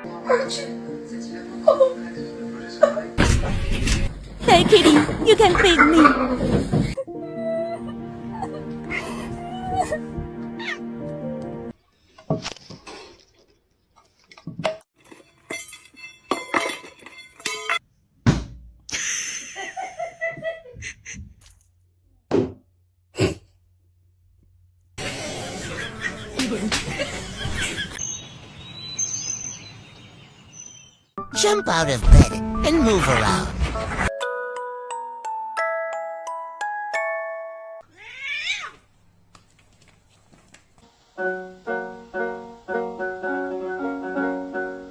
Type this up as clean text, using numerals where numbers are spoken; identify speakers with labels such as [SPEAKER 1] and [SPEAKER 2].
[SPEAKER 1] Hey, kitty, you can feed me.
[SPEAKER 2] Jump out of bed and move around.